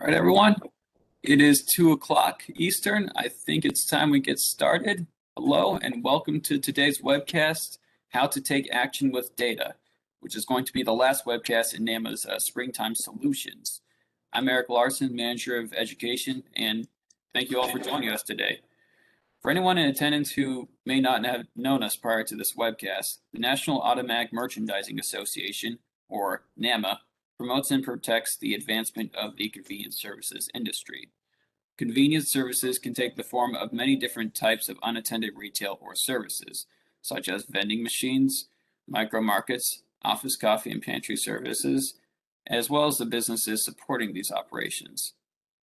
All right, everyone. It is 2 o'clock Eastern. I think it's time we get started. Hello, and welcome to today's webcast, How to Take Action with Data, which is going to be the last webcast in NAMA's Springtime Solutions. I'm Eric Larson, Manager of Education, and thank you all for joining us today. For anyone in attendance who may not have known us prior to this webcast, the National Automatic Merchandising Association, or NAMA, promotes and protects the advancement of the convenience services industry. Convenience services can take the form of many different types of unattended retail or services, such as vending machines, micro markets, office coffee and pantry services, as well as the businesses supporting these operations.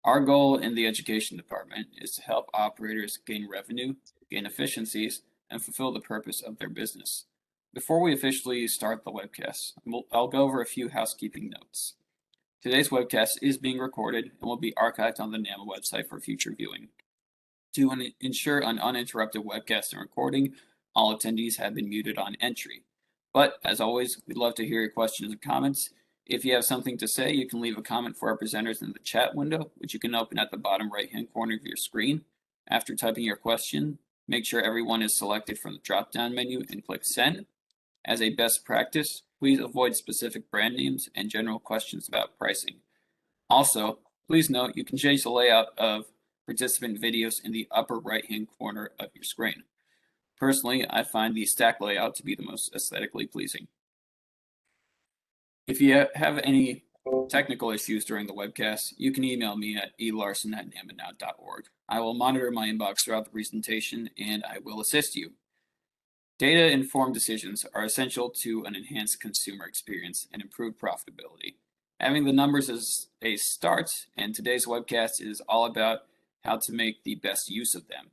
Our goal in the education department is to help operators gain revenue, gain efficiencies, and fulfill the purpose of their business. Before we officially start the webcast, I'll go over a few housekeeping notes. Today's webcast is being recorded and will be archived on the NAMA website for future viewing. To ensure an uninterrupted webcast and recording, all attendees have been muted on entry. But as always, we'd love to hear your questions and comments. If you have something to say, you can leave a comment for our presenters in the chat window, which you can open at the bottom right-hand corner of your screen. After typing your question, make sure everyone is selected from the drop-down menu and click Send. As a best practice, please avoid specific brand names and general questions about pricing. Also, please note you can change the layout of participant videos in the upper right-hand corner of your screen. Personally, I find the stack layout to be the most aesthetically pleasing. If you have any technical issues during the webcast, you can email me at elarson@namanow.org. I will monitor my inbox throughout the presentation and I will assist you. Data-informed decisions are essential to an enhanced consumer experience and improved profitability. Having the numbers as a start, and today's webcast is all about how to make the best use of them.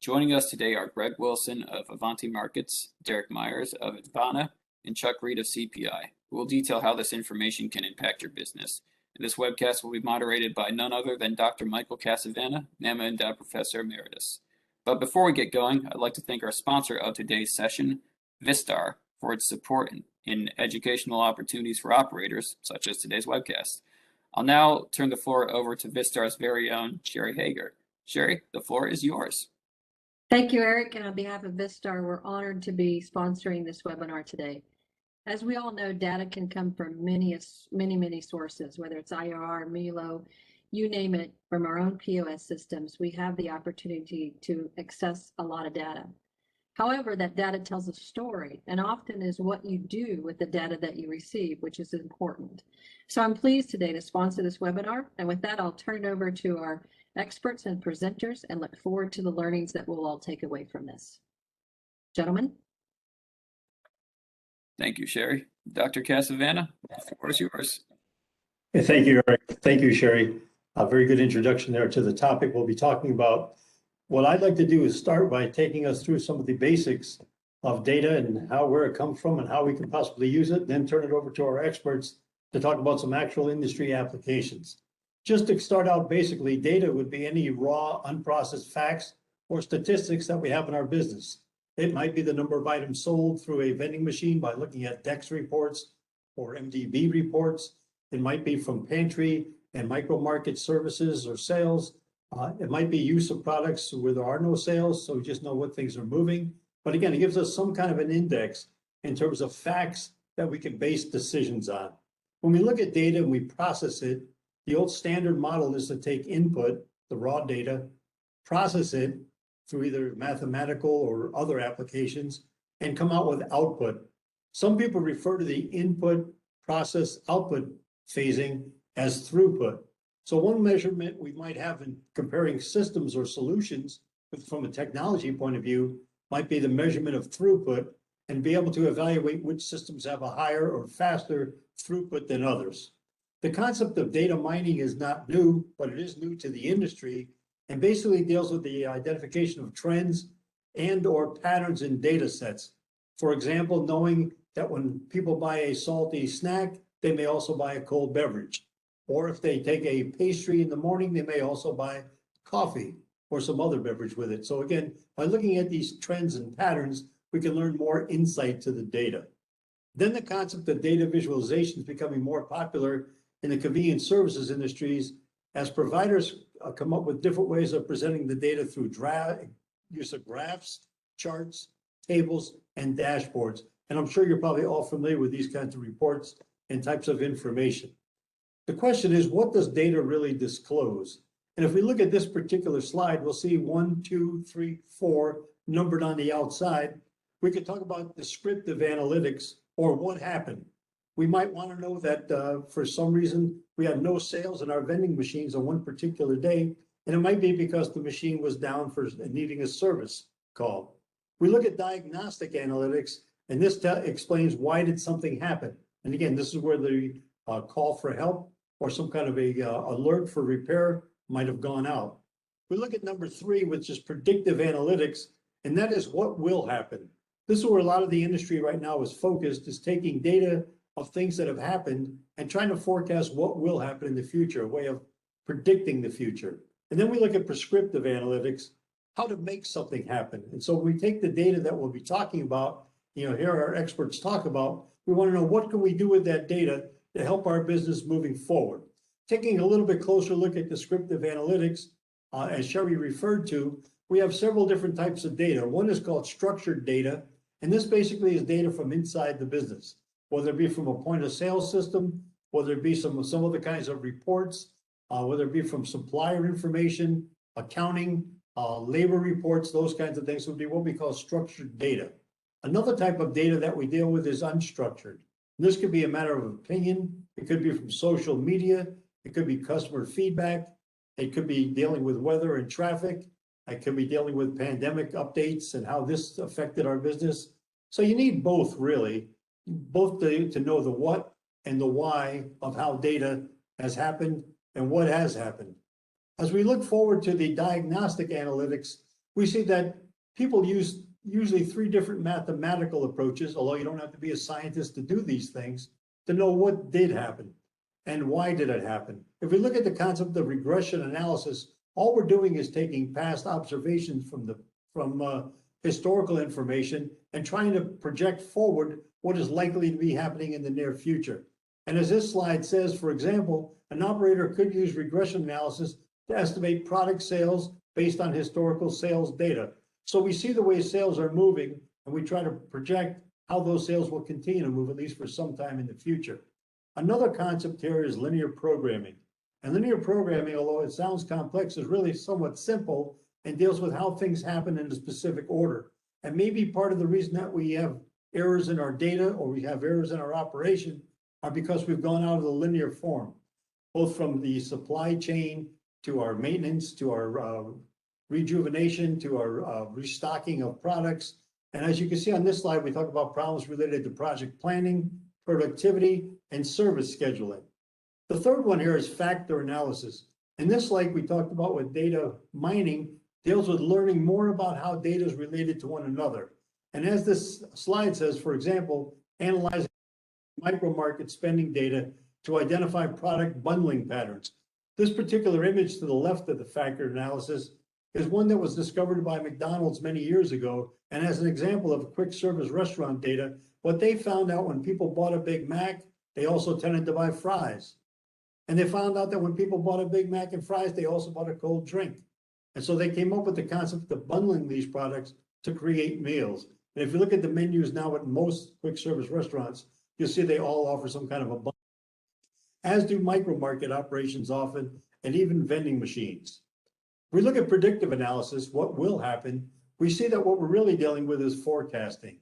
Joining us today are Greg Wilson of Avanti Markets, Derek Meyers of Kasavana, and Chuck Reed of CPI, who will detail how this information can impact your business. And this webcast will be moderated by none other than Dr. Michael Kasavana, NAMA Endowed Professor Emeritus. But before we get going, I'd like to thank our sponsor of today's session, Vistar, for its support in educational opportunities for operators, such as today's webcast. I'll now turn the floor over to Vistar's very own Sherry Hager. Sherry, the floor is yours. Thank you, Eric, and on behalf of Vistar, we're honored to be sponsoring this webinar today. As we all know, data can come from many sources, whether it's IRR, Milo, you name it. From our own POS systems, we have the opportunity to access a lot of data. However, that data tells a story and often is what you do with the data that you receive, which is important. So I'm pleased today to sponsor this webinar. And with that, I'll turn it over to our experts and presenters and look forward to the learnings that we'll all take away from this. Gentlemen. Thank you, Sherry. Dr. Kasavana, the floor is yours. Thank you, Eric. Thank you, Sherry. A very good introduction there to the topic we'll be talking about. What I'd like to do is start by taking us through some of the basics of data and where it comes from and how we can possibly use it, then turn it over to our experts to talk about some actual industry applications. Just to start out, basically, data would be any raw, unprocessed facts or statistics that we have in our business. It might be the number of items sold through a vending machine by looking at DEX reports or MDB reports. It might be from pantry and micro market services or sales. It might be use of products where there are no sales, so we just know what things are moving. But again, it gives us some kind of an index in terms of facts that we can base decisions on. When we look at data and we process it, the old standard model is to take input, the raw data, process it through either mathematical or other applications, and come out with output. Some people refer to the input, process, output phasing as throughput. So one measurement we might have in comparing systems or solutions from a technology point of view might be the measurement of throughput and be able to evaluate which systems have a higher or faster throughput than others. The concept of data mining is not new, but it is new to the industry and basically deals with the identification of trends and or patterns in data sets. For example, knowing that when people buy a salty snack, they may also buy a cold beverage. Or if they take a pastry in the morning, they may also buy coffee or some other beverage with it. So again, by looking at these trends and patterns, we can learn more insight to the data. Then the concept of data visualization is becoming more popular in the convenience services industries as providers come up with different ways of presenting the data through use of graphs, charts, tables, and dashboards. And I'm sure you're probably all familiar with these kinds of reports and types of information. The question is, what does data really disclose? And if we look at this particular slide, we'll see 1, 2, 3, 4 numbered on the outside. We could talk about descriptive analytics or what happened. We might want to know that for some reason we had no sales in our vending machines on one particular day, and it might be because the machine was down for needing a service call. We look at diagnostic analytics, and this explains why did something happen. And again, this is where the call for help or some kind of a alert for repair might have gone out. We look at number 3, which is predictive analytics, and that is what will happen. This is where a lot of the industry right now is focused, is taking data of things that have happened and trying to forecast what will happen in the future, a way of predicting the future. And then we look at prescriptive analytics, how to make something happen. And so we take the data that we'll be talking about, here our experts talk about, we want to know what can we do with that data to help our business moving forward. Taking a little bit closer look at descriptive analytics, as Sherry referred to, we have several different types of data. One is called structured data, and this basically is data from inside the business, whether it be from a point of sale system, whether it be some other kinds of reports, whether it be from supplier information, accounting, labor reports, those kinds of things would be what we call structured data. Another type of data that we deal with is unstructured. This could be a matter of opinion. It could be from social media. It could be customer feedback. It could be dealing with weather and traffic. It could be dealing with pandemic updates and how this affected our business. So you need both, really, both to know the what and the why of how data has happened and what has happened. As we look forward to the diagnostic analytics, we see that people use usually 3 different mathematical approaches, although you don't have to be a scientist to do these things, to know what did happen and why did it happen. If we look at the concept of regression analysis, all we're doing is taking past observations from historical information and trying to project forward what is likely to be happening in the near future. And as this slide says, for example, an operator could use regression analysis to estimate product sales based on historical sales data. So we see the way sales are moving, and we try to project how those sales will continue to move, at least for some time in the future. Another concept here is linear programming. And linear programming, although it sounds complex, is really somewhat simple and deals with how things happen in a specific order. And maybe part of the reason that we have errors in our data or we have errors in our operation are because we've gone out of the linear form, both from the supply chain to our maintenance, to our rejuvenation, to our restocking of products. And as you can see on this slide, we talk about problems related to project planning, productivity, and service scheduling. The third one here is factor analysis. And this, like we talked about with data mining, deals with learning more about how data is related to one another. And as this slide says, for example, analyzing micro-market spending data to identify product bundling patterns. This particular image to the left of the factor analysis is one that was discovered by McDonald's many years ago. And as an example of quick service restaurant data, what they found out when people bought a Big Mac, they also tended to buy fries. And they found out that when people bought a Big Mac and fries, they also bought a cold drink. And so they came up with the concept of bundling these products to create meals. And if you look at the menus now at most quick service restaurants, you'll see they all offer some kind of a bundle, as do micro market operations often, and even vending machines. We look at predictive analysis, what will happen, we see that what we're really dealing with is forecasting,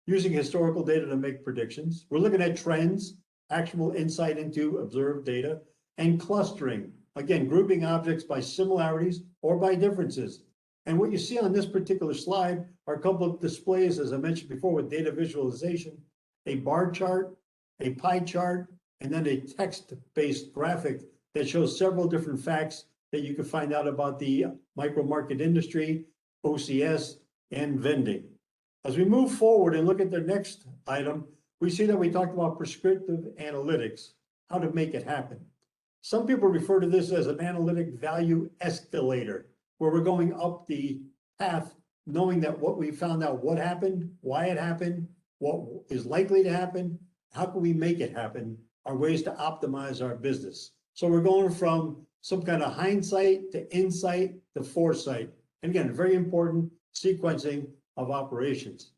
using historical data to make predictions. We're looking at trends, actual insight into observed data, and clustering, again, grouping objects by similarities or by differences. And what you see on this particular slide are a couple of displays, as I mentioned before, with data visualization, a bar chart, a pie chart, and then a text-based graphic that shows several different facts that you can find out about the micro market industry, OCS, and vending. As we move forward and look at the next item, we see that we talked about prescriptive analytics, how to make it happen. Some people refer to this as an analytic value escalator, where we're going up the path, knowing that what we found out, what happened, why it happened, what is likely to happen, how can we make it happen, are ways to optimize our business. So we're going from some kind of hindsight to insight to foresight. And again, very important sequencing of operations.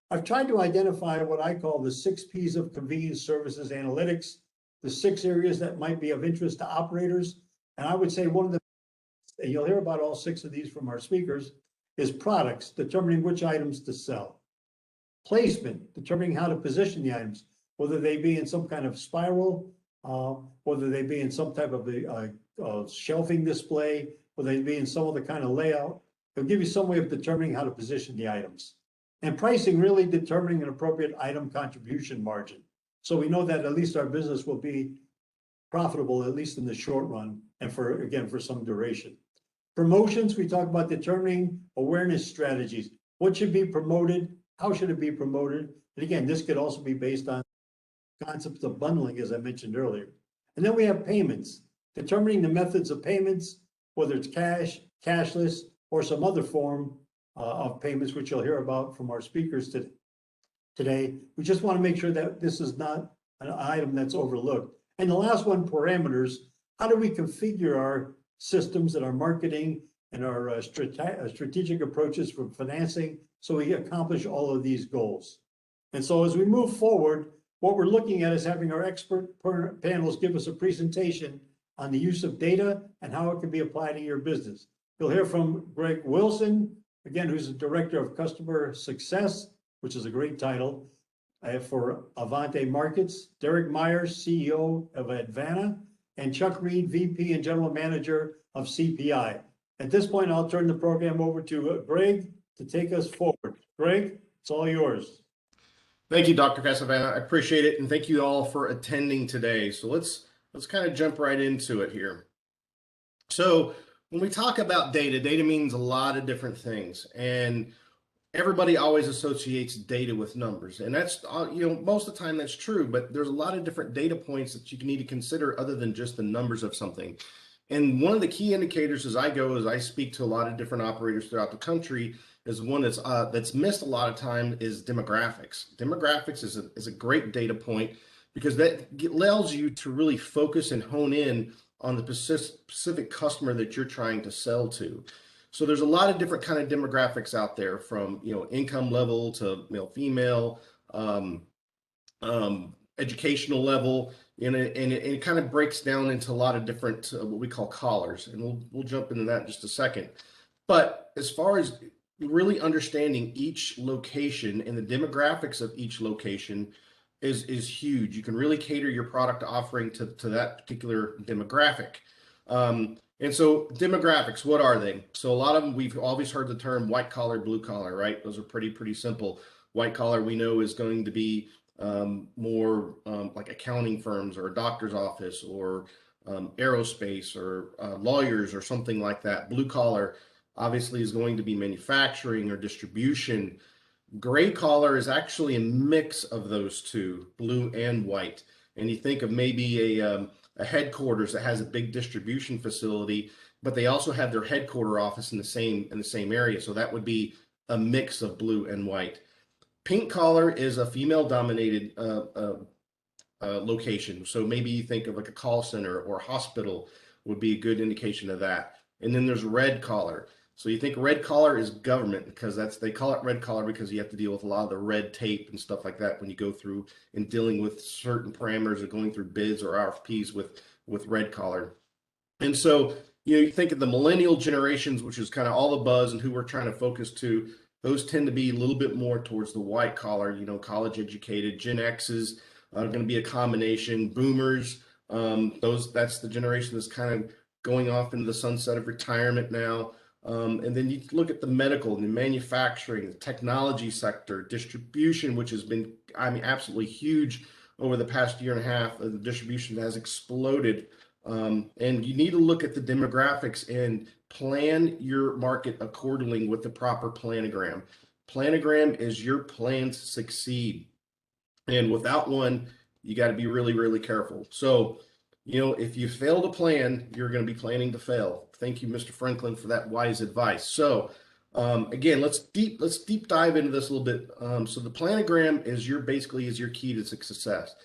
I've tried to identify what I call the 6 P's of convenience services analytics, the 6 areas that might be of interest to operators. And I would say one of the, and you'll hear about all 6 of these from our speakers, is products, determining which items to sell. Placement, determining how to position the items, whether they be in some kind of spiral, whether they be in some type of shelving display, whether they be in some other kind of layout. It'll give you some way of determining how to position the items. And pricing, really determining an appropriate item contribution margin. So we know that at least our business will be profitable, at least in the short run, and for some duration. Promotions, we talk about determining awareness strategies. What should be promoted? How should it be promoted? And again, this could also be based on concepts of bundling, as I mentioned earlier. And then we have payments, determining the methods of payments, whether it's cash, cashless, or some other form of payments, which you'll hear about from our speakers today. We just want to make sure that this is not an item that's overlooked. And the last one, parameters. How do we configure our systems and our marketing and our strategic approaches for financing so we accomplish all of these goals? And so as we move forward, what we're looking at is having our expert panels give us a presentation on the use of data and how it can be applied in your business. You'll hear from Greg Wilson, again, who's the Director of Customer Success, which is a great title, for Avante Markets, Derek Meyers, CEO of Advana, and Chuck Reed, VP and General Manager of CPI. At this point, I'll turn the program over to Greg to take us forward. Greg, it's all yours. Thank you, Dr. Kasavana. I appreciate it, and thank you all for attending today. So let's kind of jump right into it here. So when we talk about data, data means a lot of different things, and everybody always associates data with numbers, and that's most of the time that's true. But there's a lot of different data points that you need to consider other than just the numbers of something. And one of the key indicators as I speak to a lot of different operators throughout the country, is one that's missed a lot of time is demographics. Demographics is a great data point because that allows you to really focus and hone in on the specific customer that you're trying to sell to. So there's a lot of different kind of demographics out there, from income level to male, female, educational level, and it kind of breaks down into a lot of different what we call collars, and we'll jump into that in just a second. But as far as really understanding each location and the demographics of each location is huge. You can really cater your product offering to that particular demographic. And so demographics, what are they? So a lot of them, we've always heard the term white collar, blue collar, right? Those are pretty simple. White collar, we know, is going to be more like accounting firms or a doctor's office or aerospace or lawyers or something like that. Blue collar obviously is going to be manufacturing or distribution. Gray collar is actually a mix of those two, blue and white. And you think of maybe a headquarters that has a big distribution facility, but they also have their headquarter office in the same area. So that would be a mix of blue and white. Pink collar is a female dominated location. So maybe you think of like a call center or hospital would be a good indication of that. And then there's red collar. So you think red collar is government, because they call it red collar because you have to deal with a lot of the red tape and stuff like that when you go through and dealing with certain parameters of going through bids or RFPs with red collar. And so you think of the millennial generations, which is kind of all the buzz and who we're trying to focus to. Those tend to be a little bit more towards the white collar, college educated. Gen X's are going to be a combination. Boomers, that's the generation that's kind of going off into the sunset of retirement now. And then you look at the medical and the manufacturing, the technology sector, distribution, which has been, absolutely huge over the past year and a half. The distribution has exploded. And you need to look at the demographics and plan your market accordingly with the proper planogram. Planogram is your plan to succeed. And without one, you got to be really, really careful. So, if you fail to plan, you're going to be planning to fail. Thank you, Mr. Franklin, for that wise advice. So again, let's deep dive into this a little bit. So the planogram is your key to success.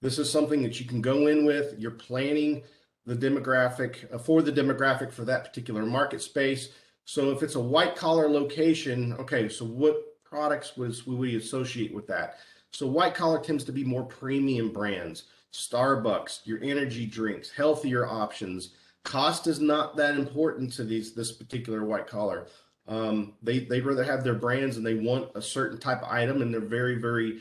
This is something that you can go in with. You're planning the demographic for that particular market space. So if it's a white collar location, okay, so what products would we associate with that? So white collar tends to be more premium brands, Starbucks, your energy drinks, healthier options. Cost is not that important to this particular white collar. They'd rather have their brands, and they want a certain type of item, and they're very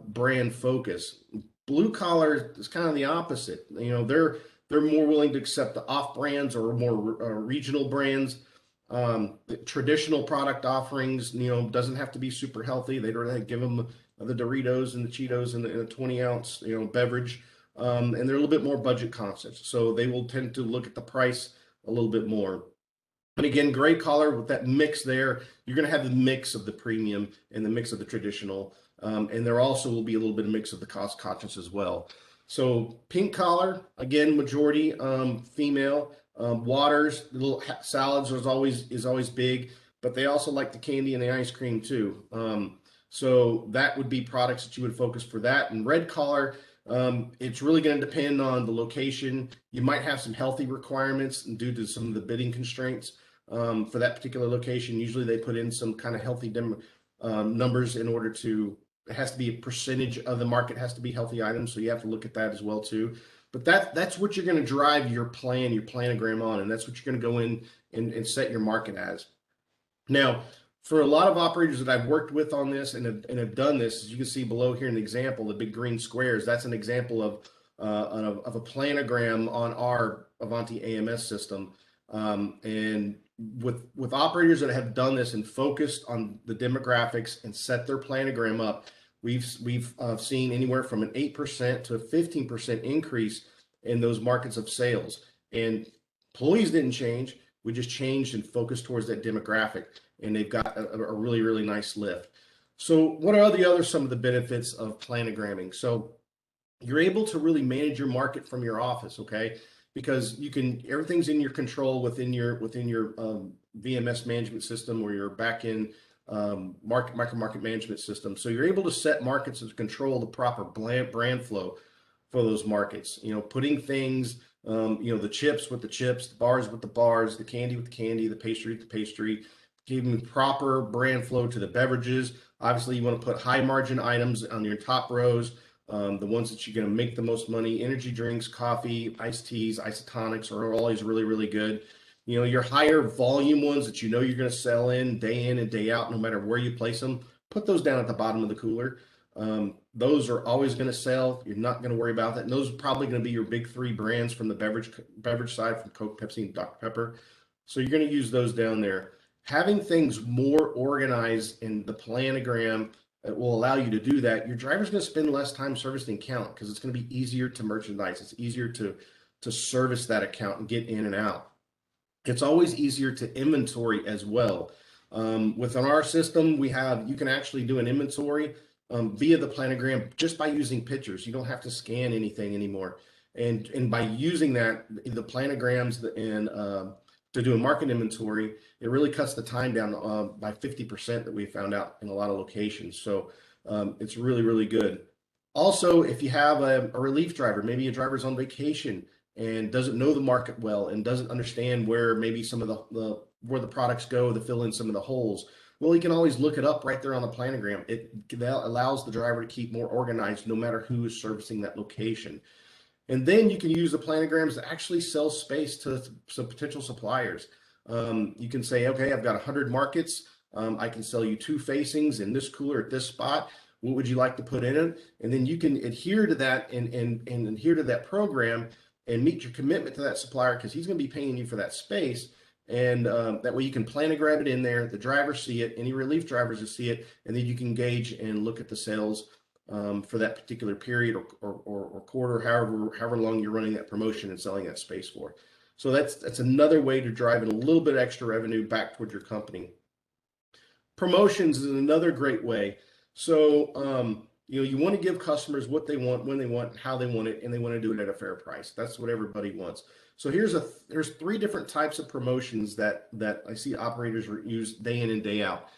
brand focused. Blue collar is kind of the opposite. You know, they're more willing to accept the off brands or more regional brands. The traditional product offerings, you know, doesn't have to be super healthy. They'd rather give them the Doritos and the Cheetos in a 20-ounce, you know, beverage. And they're a little bit more budget conscious, so they will tend to look at the price a little bit more. And again, gray collar with that mix there, you're going to have the mix of the premium and the mix of the traditional. And there also will be a little bit of mix of the cost conscious as well. So pink collar, again, majority female. Waters, the little salads is always big, but they also like the candy and the ice cream too. So that would be products that you would focus for that. And red collar, it's really going to depend on the location. You might have some healthy requirements due to some of the bidding constraints for that particular location. Usually they put in some kind of healthy numbers in order to, it has to be a percentage of the market has to be healthy items. So you have to look at that as well too. But that's what you're going to drive your planogram on, and that's what you're going to go in and set your market as. Now, for a lot of operators that I've worked with on this and have done this, as you can see below here in the example, the big green squares, that's an example of a planogram on our Avanti AMS system. And with operators that have done this and focused on the demographics and set their planogram up, we've seen anywhere from an 8% to a 15% increase in those markets of sales. And employees didn't change. We just changed and focused towards that demographic, and they've got a really nice lift. So what are some of the benefits of planogramming? So you're able to really manage your market from your office, okay? Because everything's in your control within your VMS management system or your back-end micro-market management system. So you're able to set markets and control the proper brand flow for those markets. You know, putting things, you know, the chips with the chips, the bars with the bars, the candy with the candy, the pastry with the pastry, giving proper brand flow to the beverages. Obviously, you want to put high margin items on your top rows, the ones that you're going to make the most money. Energy drinks, coffee, iced teas, isotonics are always really good. You know, your higher volume ones that you know you're going to sell in and day out, no matter where you place them, put those down at the bottom of the cooler. Those are always going to sell. You're not going to worry about that. And those are probably going to be your big three brands from the beverage side, from Coke, Pepsi, and Dr. Pepper. So you're going to use those down there. Having things more organized in the planogram will allow you to do that. Your driver's going to spend less time servicing the account because it's going to be easier to merchandise. It's easier to service that account and get in and out. It's always easier to inventory as well. Within our system, you can actually do an inventory via the planogram just by using pictures. You don't have to scan anything anymore. And by using that, the planograms and to do a market inventory, it really cuts the time down by 50% that we found out in a lot of locations. So it's really good. Also, if you have a relief driver, maybe a driver's on vacation and doesn't know the market well and doesn't understand where maybe some of where the products go to fill in some of the holes, well, you can always look it up right there on the planogram. That allows the driver to keep more organized no matter who is servicing that location. And then you can use the planograms to actually sell space to some potential suppliers. You can say, okay, I've got 100 markets. I can sell you 2 facings in this cooler at this spot. What would you like to put in it? And then you can adhere to that and adhere to that program and meet your commitment to that supplier, because he's going to be paying you for that space. And that way you can planogram it in there. The drivers see it, any relief drivers will see it, and then you can gauge and look at the sales for that particular period or quarter, however long you're running that promotion and selling that space for. So that's another way to drive in a little bit extra revenue back towards your company. Promotions is another great way. So you want to give customers what they want, when they want, how they want it, and they want to do it at a fair price. That's what everybody wants. So there's 3 different types of promotions that I see operators use day in and day out.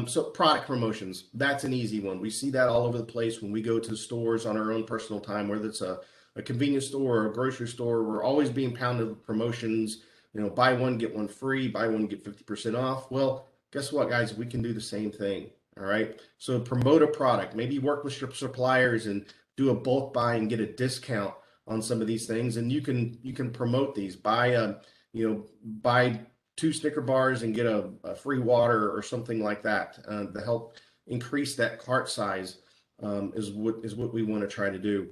So product promotions, that's an easy one. We see that all over the place when we go to stores on our own personal time, whether it's a a convenience store or a grocery store, we're always being pounded with promotions, buy one, get one free, buy one, get 50% off. Well, guess what, guys? We can do the same thing. All right. So promote a product, maybe work with your suppliers and do a bulk buy and get a discount on some of these things. And you can promote these, buy 2 Snicker bars and get a free water or something like that to help increase that cart size is what we want to try to do.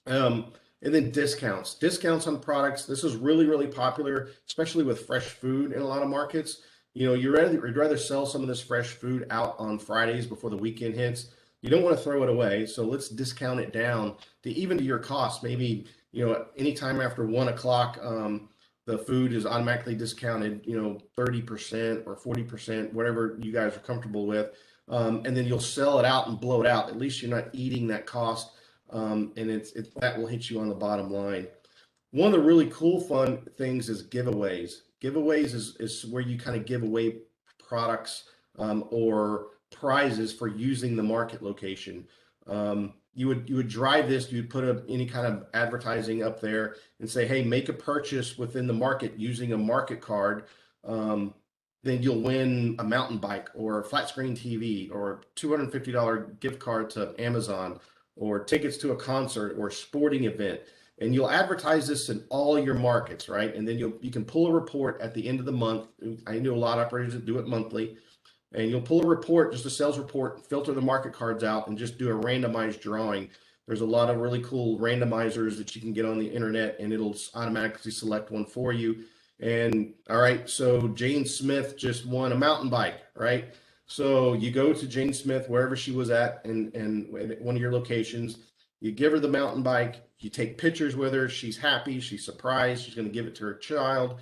And then discounts on products. This is really, really popular, especially with fresh food in a lot of markets. You'd rather sell some of this fresh food out on Fridays before the weekend hits. You don't want to throw it away, so let's discount it down to even to your cost. Maybe anytime after 1 o'clock, the food is automatically discounted, 30% or 40%, whatever you guys are comfortable with, and then you'll sell it out and blow it out. At least you're not eating that cost, and that will hit you on the bottom line. One of the really cool, fun things is giveaways. Giveaways is where you kind of give away products or prizes for using the market location. You would drive this, you'd put any kind of advertising up there and say, hey, make a purchase within the market using a market card. Then you'll win a mountain bike or a flat screen TV or $250 gift card to Amazon or tickets to a concert or a sporting event. And you'll advertise this in all your markets, right? And then you can pull a report at the end of the month. I know a lot of operators that do it monthly. And you'll pull a report, just a sales report, filter the market cards out, and just do a randomized drawing. There's a lot of really cool randomizers that you can get on the internet, and it'll automatically select one for you. And all right, so Jane Smith just won a mountain bike, right? So you go to Jane Smith, wherever she was at in one of your locations, you give her the mountain bike, you take pictures with her, she's happy, she's surprised, she's going to give it to her child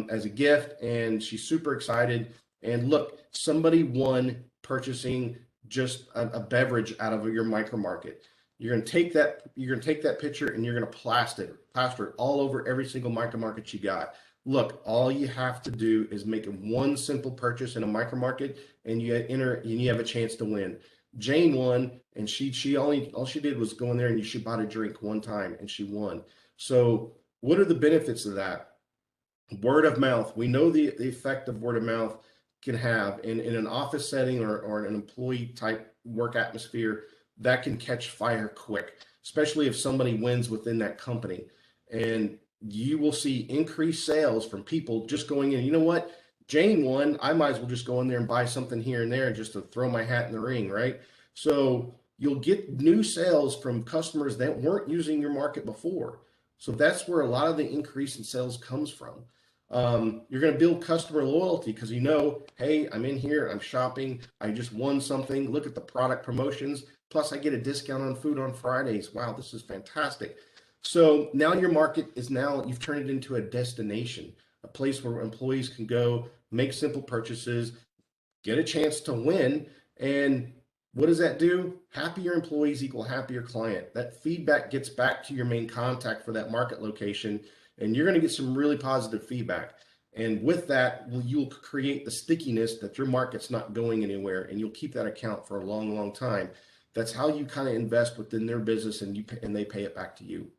as a gift, and she's super excited. And look, somebody won purchasing just a beverage out of your micro market. You're going to take that picture and you're going to plaster it all over every single micro market you got. Look, all you have to do is make one simple purchase in a micro market, and you enter, and you have a chance to win. Jane won, and all she did was go in there and she bought a drink one time, and she won. So, what are the benefits of that? Word of mouth. We know the effect of word of mouth can have in an office setting or an employee type work atmosphere. That can catch fire quick, especially if somebody wins within that company. And you will see increased sales from people just going in. You know what? Jane won. I might as well just go in there and buy something here and there just to throw my hat in the ring, right? So you'll get new sales from customers that weren't using your market before. So that's where a lot of the increase in sales comes from. You're going to build customer loyalty because hey, I'm in here, I'm shopping, I just won something. Look at the product promotions. Plus, I get a discount on food on Fridays. Wow, this is fantastic. So now your market you've turned it into a destination, a place where employees can go, make simple purchases, get a chance to win. And what does that do? Happier employees equal happier client. That feedback gets back to your main contact for that market location, and you're going to get some really positive feedback. And with that, you'll create the stickiness that your market's not going anywhere, and you'll keep that account for a long, long time. That's how you kind of invest within their business, and they pay it back to you.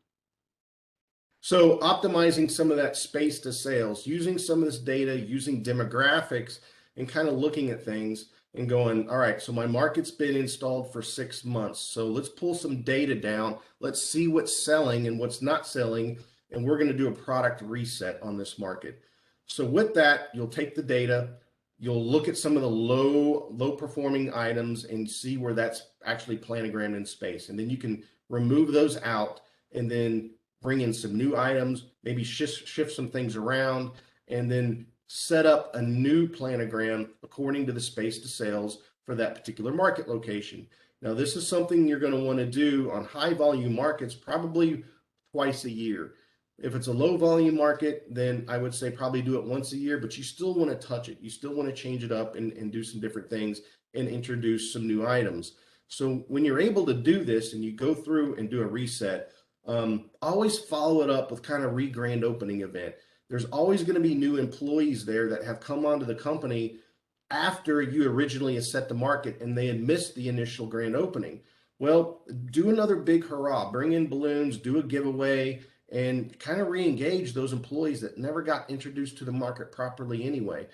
So optimizing some of that space to sales, using some of this data, using demographics, and kind of looking at things and going, all right, so my market's been installed for 6 months. So let's pull some data down. Let's see what's selling and what's not selling. And we're going to do a product reset on this market. So with that, you'll take the data, you'll look at some of the low performing items and see where that's actually planogrammed in space. And then you can remove those out and then bring in some new items, maybe shift some things around, and then set up a new planogram according to the space to sales for that particular market location. Now, this is something you're going to want to do on high volume markets probably twice a year. If it's a low volume market, then I would say probably do it once a year, but you still want to touch it. You still want to change it up and do some different things and introduce some new items. So when you're able to do this and you go through and do a reset, always follow it up with kind of grand opening event. There's always going to be new employees there that have come onto the company after you originally set the market and they had missed the initial grand opening. Well, do another big hurrah, bring in balloons, do a giveaway, and kind of re-engage those employees that never got introduced to the market properly anyway.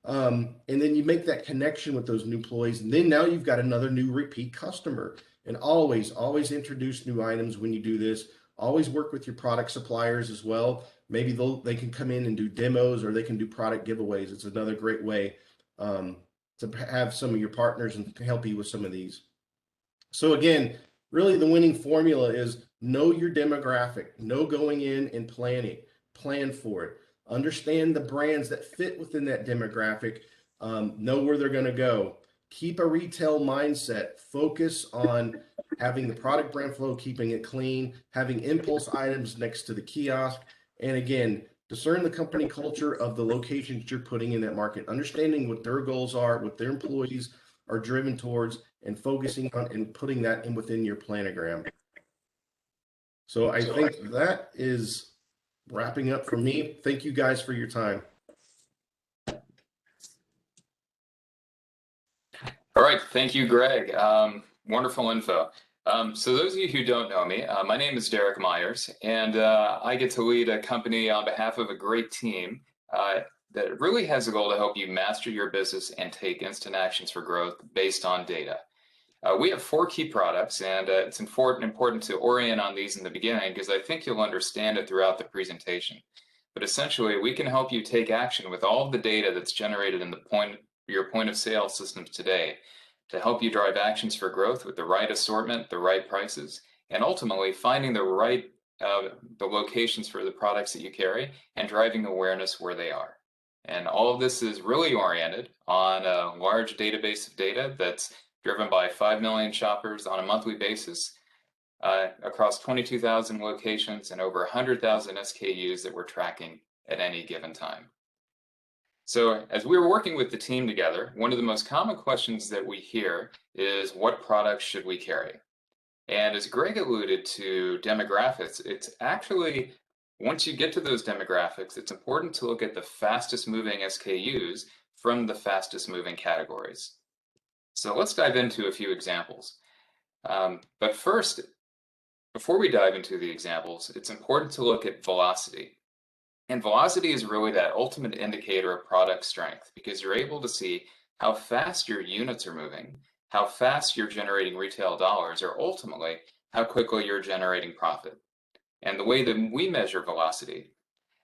And then you make that connection with those new employees, and then now you've got another new repeat customer. And always introduce new items when you do this. Always work with your product suppliers as well. Maybe they can come in and do demos, or they can do product giveaways. It's another great way to have some of your partners and help you with some of these. So again, really the winning formula is know your demographic, know going in and plan for it. Understand the brands that fit within that demographic, know where they're going to go. Keep a retail mindset, focus on having the product brand flow, keeping it clean, having impulse items next to the kiosk. And again, discern the company culture of the locations you're putting in that market, understanding what their goals are, what their employees are driven towards, and focusing on and putting that in within your planogram. So I think that is wrapping up for me. Thank you guys for your time. All right, thank you, Greg. Wonderful info. So those of you who don't know me, my name is Derek Meyers, and I get to lead a company on behalf of a great team that really has a goal to help you master your business and take instant actions for growth based on data. We have 4 key products, and it's important to orient on these in the beginning because I think you'll understand it throughout the presentation. But essentially, we can help you take action with all of the data that's generated in your point of sale systems today to help you drive actions for growth with the right assortment, the right prices, and ultimately finding the locations for the products that you carry and driving awareness where they are. And all of this is really oriented on a large database of data that's driven by 5 million shoppers on a monthly basis across 22,000 locations and over 100,000 SKUs that we're tracking at any given time. So as we were working with the team together, one of the most common questions that we hear is, what products should we carry? And as Greg alluded to demographics, it's actually, once you get to those demographics, it's important to look at the fastest moving SKUs from the fastest moving categories. So let's dive into a few examples. But first, before we dive into the examples, it's important to look at velocity. And velocity is really that ultimate indicator of product strength, because you're able to see how fast your units are moving, how fast you're generating retail dollars, or ultimately how quickly you're generating profit. And the way that we measure velocity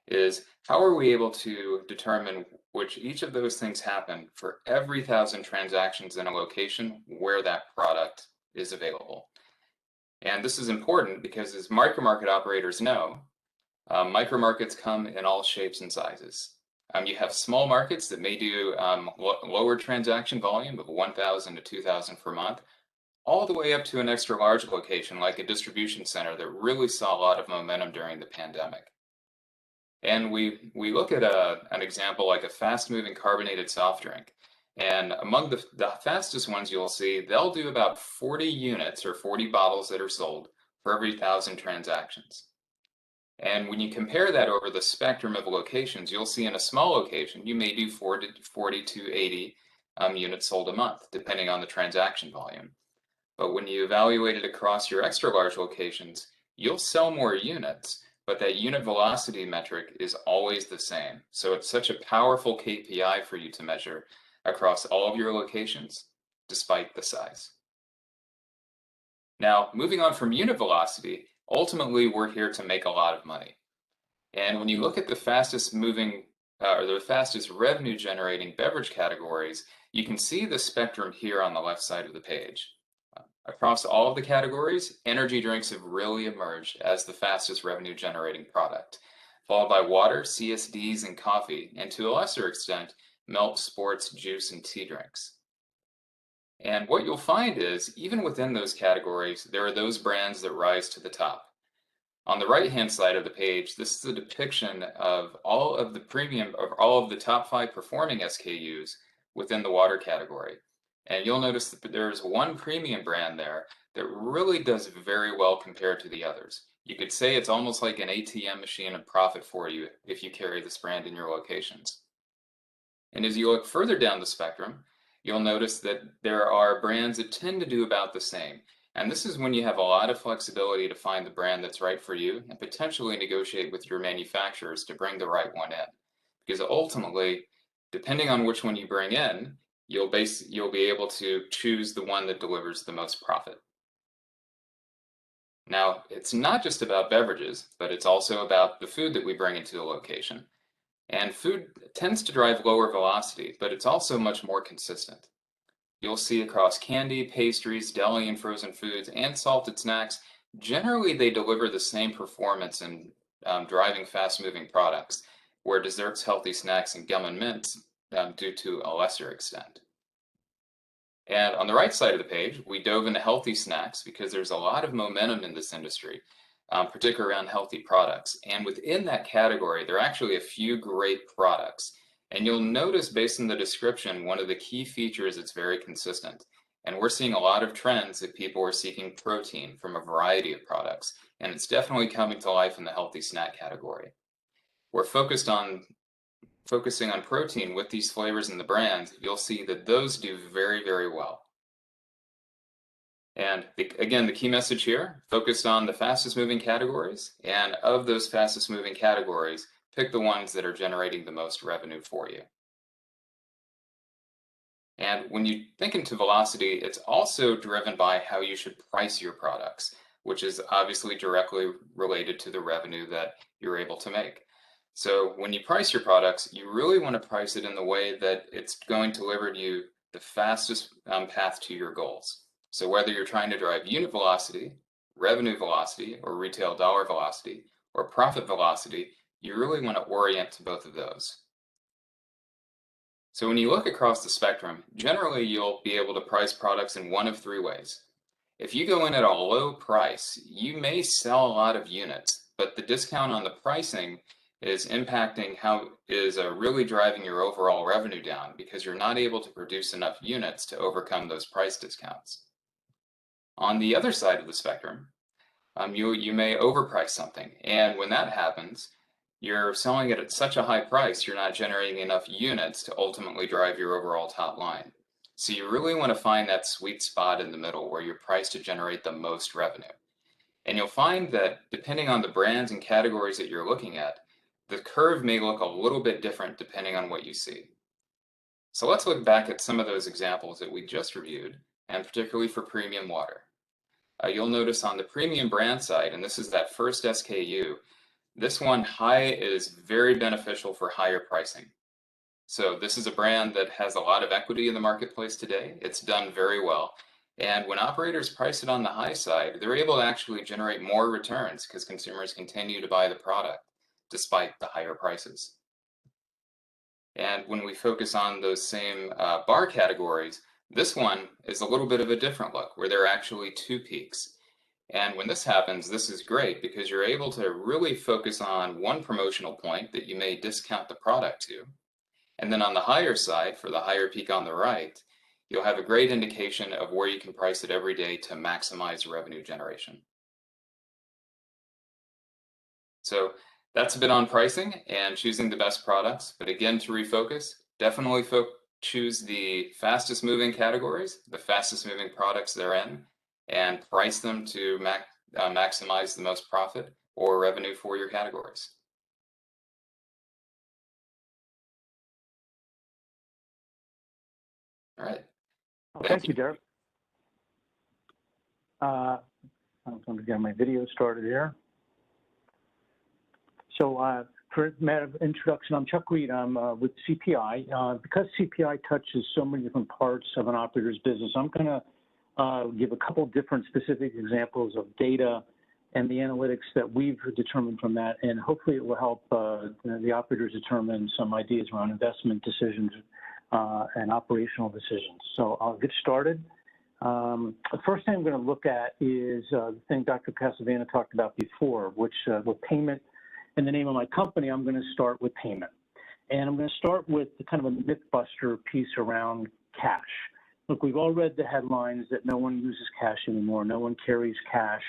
is how are we able to determine which each of those things happen for every 1,000 transactions in a location where that product is available. And this is important because, as micromarket operators know, micromarkets come in all shapes and sizes. You have small markets that may do lower transaction volume of 1,000 to 2,000 per month, all the way up to an extra large location like a distribution center that really saw a lot of momentum during the pandemic. And we look at an example like a fast-moving carbonated soft drink. And among the fastest ones you'll see, they'll do about 40 units or 40 bottles that are sold for every 1,000 transactions. And when you compare that over the spectrum of locations, you'll see in a small location, you may do 40 to 80 units sold a month, depending on the transaction volume. But when you evaluate it across your extra large locations, you'll sell more units, but that unit velocity metric is always the same. So it's such a powerful KPI for you to measure across all of your locations, despite the size. Now, moving on from unit velocity, ultimately, we're here to make a lot of money. And when you look at the fastest moving or the fastest revenue generating beverage categories, you can see the spectrum here on the left side of the page. Across all of the categories, energy drinks have really emerged as the fastest revenue generating product, followed by water, CSDs, and coffee, and to a lesser extent, milk, sports, juice, and tea drinks. And what you'll find is, even within those categories, there are those brands that rise to the top. On the right-hand side of the page, this is a depiction of all of the top 5 performing SKUs within the water category. And you'll notice that there's one premium brand there that really does very well compared to the others. You could say it's almost like an ATM machine of profit for you if you carry this brand in your locations. And as you look further down the spectrum, you'll notice that there are brands that tend to do about the same. And this is when you have a lot of flexibility to find the brand that's right for you and potentially negotiate with your manufacturers to bring the right one in. Because ultimately, depending on which one you bring in, you'll be able to choose the one that delivers the most profit. Now, it's not just about beverages, but it's also about the food that we bring into the location. And food tends to drive lower velocity, but it's also much more consistent. You'll see across candy, pastries, deli and frozen foods, and salted snacks, generally they deliver the same performance in driving fast-moving products, where desserts, healthy snacks, and gum and mints do to a lesser extent. And on the right side of the page, we dove into healthy snacks because there's a lot of momentum in this industry, particularly around healthy products. And within that category, there are actually a few great products. And you'll notice based on the description, one of the key features is very consistent. And we're seeing a lot of trends that people are seeking protein from a variety of products. And it's definitely coming to life in the healthy snack category. We're focusing on protein with these flavors and the brands. You'll see that those do very, very well. And again, the key message here, focused on the fastest moving categories. And of those fastest moving categories, pick the ones that are generating the most revenue for you. And when you think into velocity, it's also driven by how you should price your products, which is obviously directly related to the revenue that you're able to make. So when you price your products, you really want to price it in the way that it's going to deliver you the fastest path to your goals. So whether you're trying to drive unit velocity, revenue velocity, or retail dollar velocity, or profit velocity, you really want to orient to both of those. So when you look across the spectrum, generally you'll be able to price products in one of three ways. If you go in at a low price, you may sell a lot of units, but the discount on the pricing is impacting really driving your overall revenue down because you're not able to produce enough units to overcome those price discounts. On the other side of the spectrum, you may overprice something, and when that happens, you're selling it at such a high price, you're not generating enough units to ultimately drive your overall top line. So you really want to find that sweet spot in the middle where you're priced to generate the most revenue. And you'll find that depending on the brands and categories that you're looking at, the curve may look a little bit different depending on what you see. So let's look back at some of those examples that we just reviewed, and particularly for premium water. You'll notice on the premium brand side, and this is that first SKU, this one, high, is very beneficial for higher pricing. So this is a brand that has a lot of equity in the marketplace today. It's done very well. And when operators price it on the high side, they're able to actually generate more returns because consumers continue to buy the product despite the higher prices. And when we focus on those same bar categories, this one is a little bit of a different look where there are actually two peaks. And when this happens, this is great because you're able to really focus on one promotional point that you may discount the product to. And then on the higher side, for the higher peak on the right, you'll have a great indication of where you can price it every day to maximize revenue generation. So that's a bit on pricing and choosing the best products. But again, to refocus, definitely choose the fastest moving categories, the fastest moving products they're in, and price them to maximize the most profit or revenue for your categories. All right. Thank you, Derek. I'm going to get my video started here. So for matter of introduction, I'm Chuck Reed. I'm with CPI. Because CPI touches so many different parts of an operator's business, I'm going to give a couple different specific examples of data and the analytics that we've determined from that, and hopefully it will help the operators determine some ideas around investment decisions and operational decisions. So I'll get started. The first thing I'm going to look at is the thing Dr. Kasavana talked about before, which with payment. In the name of my company, I'm going to start with payment. And I'm going to start with the kind of a myth buster piece around cash. Look, we've all read the headlines that no one uses cash anymore, no one carries cash.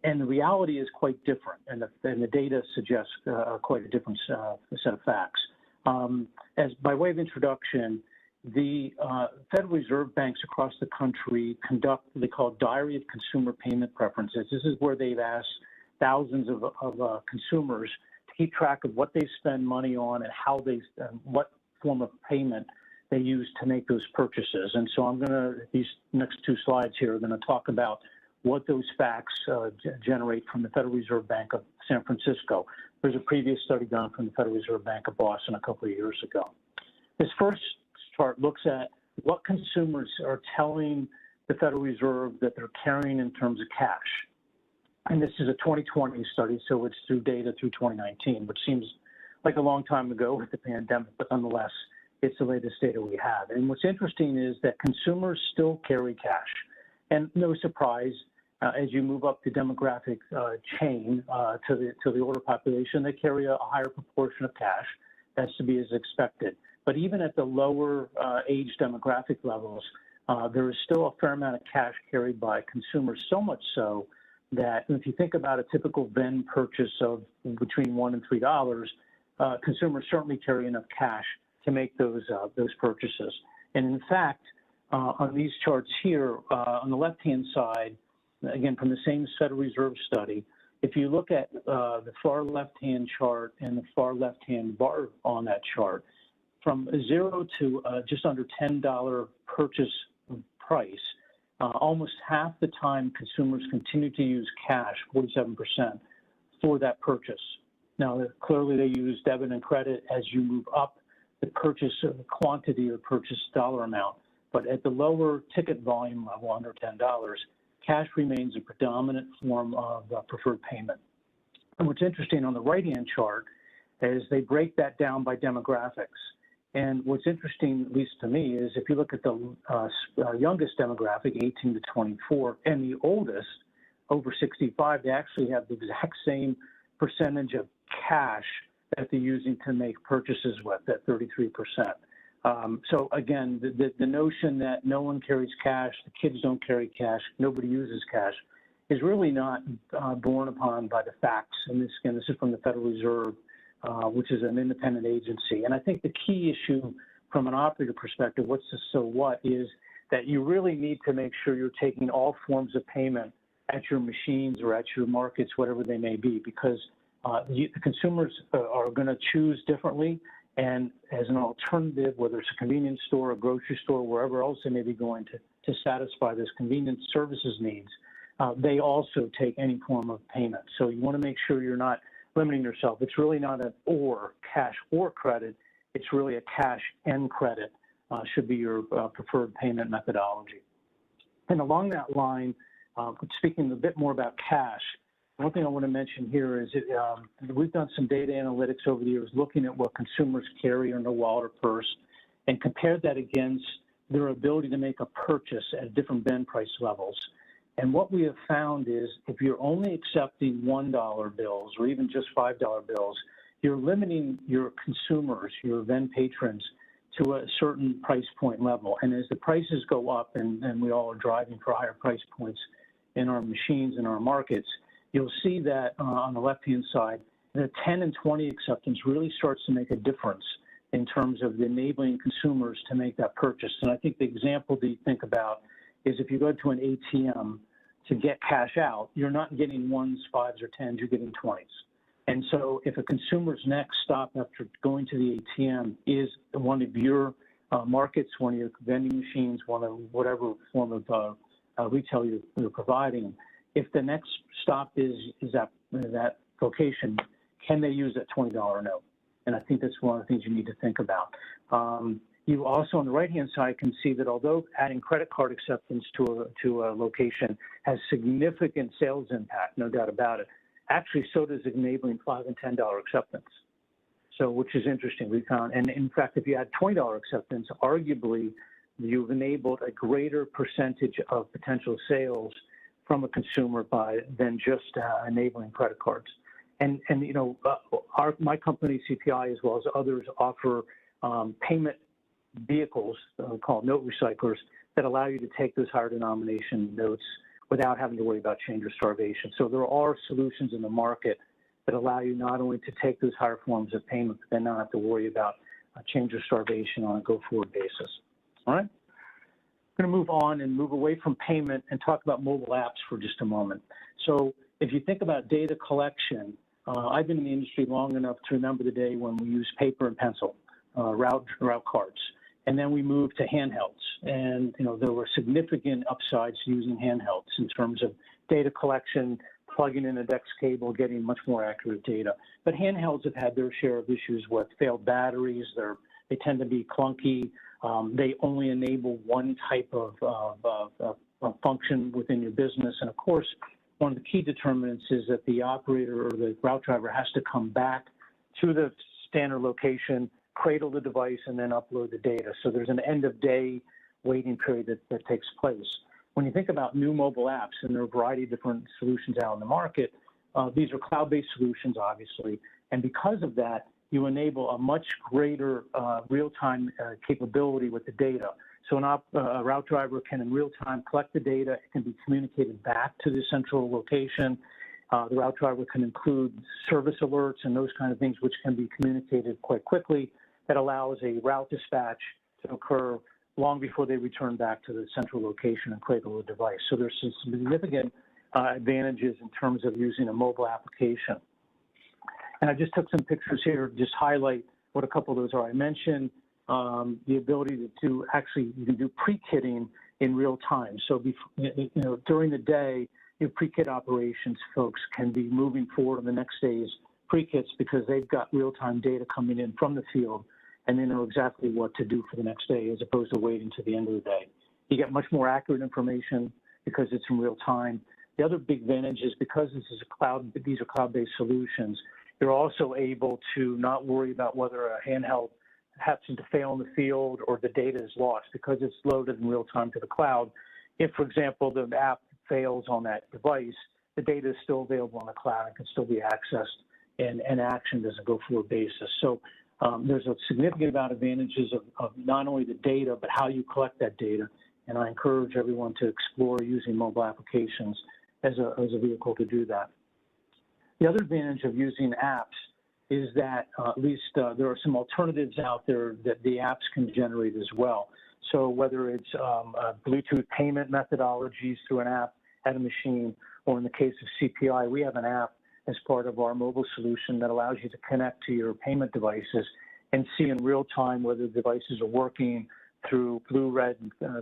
And the reality is quite different, and the data suggests quite a different set of facts. As by way of introduction, the Federal Reserve banks across the country conduct what they call Diary of Consumer Payment Preferences. This is where they've asked thousands of consumers to keep track of what they spend money on and how they, what form of payment they use to make those purchases. And so I'm going to, these next two slides here are going to talk about what those facts generate from the Federal Reserve Bank of San Francisco. There's a previous study done from the Federal Reserve Bank of Boston a couple of years ago. This first chart looks at what consumers are telling the Federal Reserve that they're carrying in terms of cash. And this is a 2020 study, so it's through data through 2019, which seems like a long time ago with the pandemic, but nonetheless, it's the latest data we have. And what's interesting is that consumers still carry cash. And no surprise, as you move up the demographic chain to the older population, they carry a higher proportion of cash. That's to be as expected. But even at the lower age demographic levels, there is still a fair amount of cash carried by consumers, so much so that if you think about a typical Venn purchase of between $1 and $3, consumers certainly carry enough cash to make those purchases. And in fact, on these charts here, on the left-hand side, again, from the same Federal Reserve study, if you look at the far left-hand chart and the far left-hand bar on that chart, from 0 to just under $10 purchase price, almost half the time consumers continue to use cash, 47%, for that purchase. Now, clearly they use debit and credit as you move up the purchase quantity or purchase dollar amount. But at the lower ticket volume level, under $10, cash remains a predominant form of preferred payment. And what's interesting on the right-hand chart is they break that down by demographics. And what's interesting, at least to me, is if you look at the youngest demographic, 18 to 24, and the oldest, over 65, they actually have the exact same percentage of cash that they're using to make purchases with, at 33%. So again, the notion that no one carries cash, the kids don't carry cash, nobody uses cash, is really not borne upon by the facts. And this, again, this is from the Federal Reserve, which is an independent agency. And I think the key issue from an operator perspective, what's the so what, is that you really need to make sure you're taking all forms of payment at your machines or at your markets, whatever they may be, because the consumers are going to choose differently. And as an alternative, whether it's a convenience store, a grocery store, wherever else they may be going to satisfy those convenience services needs, they also take any form of payment. So you want to make sure you're not limiting yourself. It's really not an or, cash or credit. It's really a cash and credit should be your preferred payment methodology. And along that line, speaking a bit more about cash, one thing I want to mention here is we've done some data analytics over the years looking at what consumers carry in their wallet or purse and compared that against their ability to make a purchase at different bin price levels. And what we have found is if you're only accepting $1 bills or even just $5 bills, you're limiting your consumers, your Venn patrons, to a certain price point level. And as the prices go up, and we all are driving for higher price points in our machines and our markets, you'll see that on the left-hand side, the 10 and 20 acceptance really starts to make a difference in terms of enabling consumers to make that purchase. And I think the example that you think about is if you go to an ATM to get cash out, you're not getting 1s, 5s, or 10s, you're getting 20s. And so if a consumer's next stop after going to the ATM is one of your markets, one of your vending machines, one of whatever form of retail you're providing, if the next stop is at that location, can they use that $20 note? And I think that's one of the things you need to think about. You also, on the right-hand side, can see that although adding credit card acceptance to a location has significant sales impact, no doubt about it, actually so does enabling $5 and $10 acceptance. So, which is interesting, we found. And in fact, if you add $20 acceptance, arguably you've enabled a greater percentage of potential sales from a consumer than just enabling credit cards. And you know, my company, CPI, as well as others, offer payment vehicles called note recyclers that allow you to take those higher denomination notes without having to worry about change or starvation. So there are solutions in the market that allow you not only to take those higher forms of payment, but then not have to worry about change or starvation on a go-forward basis. All right. I'm going to move on and move away from payment and talk about mobile apps for just a moment. So if you think about data collection, I've been in the industry long enough to remember the day when we used paper and pencil, route cards, and then we moved to handhelds. And there were significant upsides to using handhelds in terms of data collection, plugging in a DEX cable, getting much more accurate data. But handhelds have had their share of issues with failed batteries. They tend to be clunky. They only enable one type of function within your business. And of course, one of the key determinants is that the operator or the route driver has to come back to the standard location, cradle the device, and then upload the data. So there's an end of day waiting period that takes place. When you think about new mobile apps, and there are a variety of different solutions out in the market, these are cloud-based solutions, obviously. And because of that, you enable a much greater real-time capability with the data. So a route driver can in real time collect the data. It can be communicated back to the central location. The route driver can include service alerts and those kind of things, which can be communicated quite quickly. That allows a route dispatch to occur long before they return back to the central location and cradle the device. So there's some significant advantages in terms of using a mobile application. And I just took some pictures here to just highlight what a couple of those are. I mentioned the ability to actually, you can do pre-kitting in real time. So during the day, your pre-kit operations folks can be moving forward on the next day's pre-kits because they've got real-time data coming in from the field, and they know exactly what to do for the next day as opposed to waiting to the end of the day. You get much more accurate information because it's in real time. The other big advantage is because these are cloud-based solutions, you're also able to not worry about whether a handheld happens to fail in the field or the data is lost because it's loaded in real time to the cloud. If, for example, the app fails on that device, the data is still available on the cloud and can still be accessed and actioned as a go-forward basis. So there's a significant amount of advantages of not only the data, but how you collect that data. And I encourage everyone to explore using mobile applications as a vehicle to do that. The other advantage of using apps is that at least there are some alternatives out there that the apps can generate as well. So whether it's Bluetooth payment methodologies through an app at a machine, or in the case of CPI, we have an app as part of our mobile solution that allows you to connect to your payment devices and see in real time whether the devices are working through blue, red,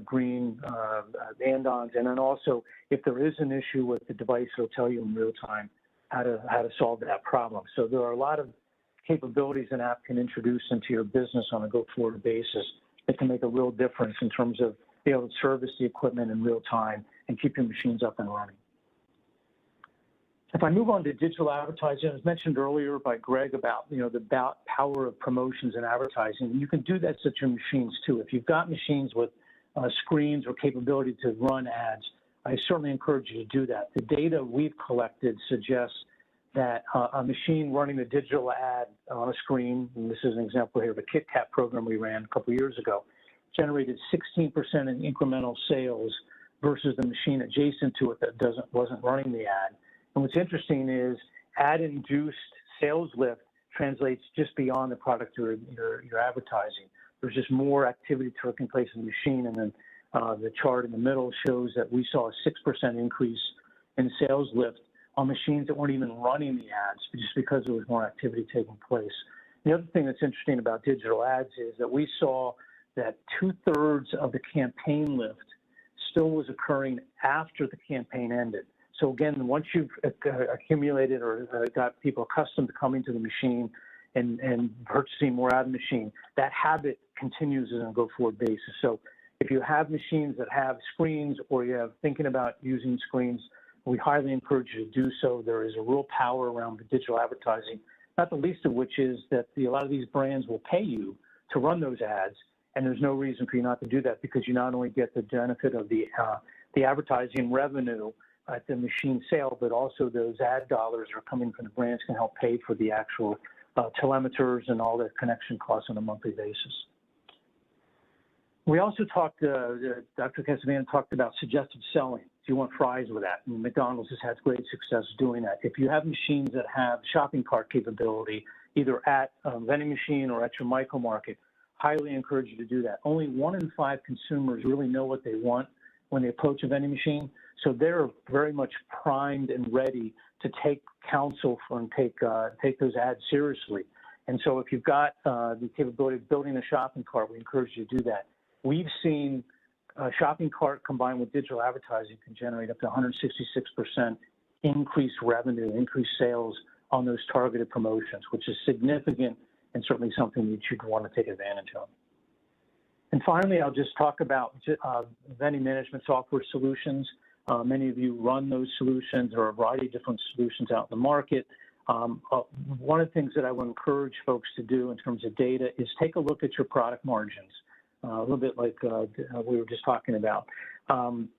green andons. And then also, if there is an issue with the device, it'll tell you in real time how to solve that problem. So there are a lot of capabilities an app can introduce into your business on a go-forward basis that can make a real difference in terms of being able to service the equipment in real time and keep your machines up and running. If I move on to digital advertising, as mentioned earlier by Greg about the power of promotions and advertising, you can do that to your machines too. If you've got machines with screens or capability to run ads, I certainly encourage you to do that. The data we've collected suggests that a machine running a digital ad on a screen, and this is an example here of a Kit Kat program we ran a couple of years ago, generated 16% in incremental sales versus the machine adjacent to it that wasn't running the ad. And what's interesting is ad-induced sales lift translates just beyond the product you're advertising. There's just more activity taking place in the machine, and then the chart in the middle shows that we saw a 6% increase in sales lift on machines that weren't even running the ads just because there was more activity taking place. The other thing that's interesting about digital ads is that we saw that 2/3 of the campaign lift still was occurring after the campaign ended. So again, once you've accumulated or got people accustomed to coming to the machine and purchasing more out of the machine, that habit continues on a go-forward basis. So if you have machines that have screens or you have thinking about using screens, we highly encourage you to do so. There is a real power around the digital advertising, not the least of which is that a lot of these brands will pay you to run those ads, and there's no reason for you not to do that because you not only get the benefit of the advertising revenue at the machine sale, but also those ad dollars are coming from the brands can help pay for the actual telemeters and all the connection costs on a monthly basis. We also talked, Dr. Kasavana talked about suggestive selling. If you want fries with that, and McDonald's has had great success doing that. If you have machines that have shopping cart capability, either at a vending machine or at your micro market, highly encourage you to do that. Only 1 in 5 consumers really know what they want when they approach a vending machine. So they're very much primed and ready to take counsel and take those ads seriously. And so if you've got the capability of building a shopping cart, we encourage you to do that. We've seen a shopping cart combined with digital advertising can generate up to 166% increased revenue, increased sales on those targeted promotions, which is significant and certainly something that you'd want to take advantage of. And finally, I'll just talk about vending management software solutions. Many of you run those solutions. There are a variety of different solutions out in the market. One of the things that I would encourage folks to do in terms of data is take a look at your product margins, a little bit like we were just talking about.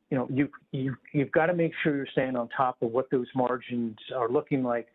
You've got to make sure you're staying on top of what those margins are looking like,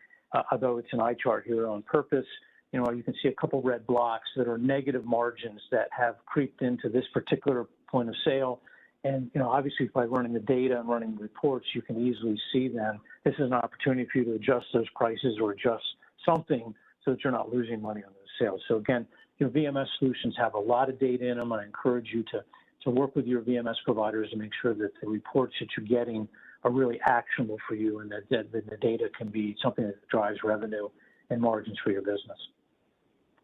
although it's an eye chart here on purpose. You can see a couple red blocks that are negative margins that have creeped into this particular point of sale. And, obviously by running the data and running the reports, you can easily see them. This is an opportunity for you to adjust those prices or adjust something so that you're not losing money on those sales. So again, VMS solutions have a lot of data in them. I encourage you to work with your VMS providers to make sure that the reports that you're getting are really actionable for you and that the data can be something that drives revenue and margins for your business.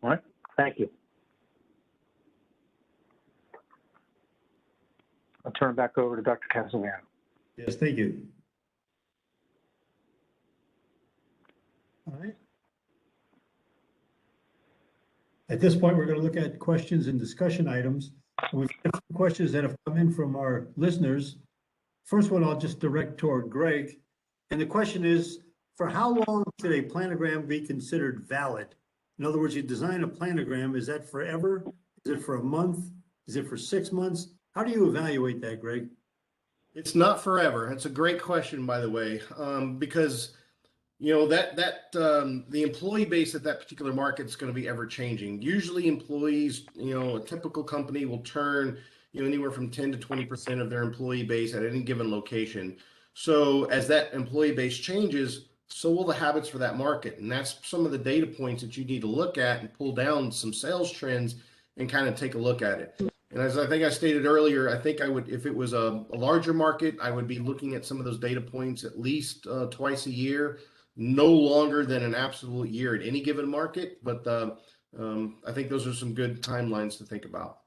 All right, thank you. I'll turn it back over to Dr. Kasavana. Yes, thank you. All right. At this point, we're going to look at questions and discussion items. We've got some questions that have come in from our listeners. First one I'll just direct toward Greg. And the question is, for how long should a planogram be considered valid? In other words, you design a planogram, is that forever? Is it for a month? Is it for 6 months? How do you evaluate that, Greg? It's not forever. That's a great question, by the way, because the employee base at that particular market is going to be ever changing. Usually, employees, a typical company will turn anywhere from 10 to 20% of their employee base at any given location. So as that employee base changes, so will the habits for that market, and that's some of the data points that you need to look at and pull down some sales trends and kind of take a look at it. And as I think I stated earlier, I think I would, if it was a larger market, I would be looking at some of those data points at least twice a year, no longer than an absolute year at any given market. But I think those are some good timelines to think about.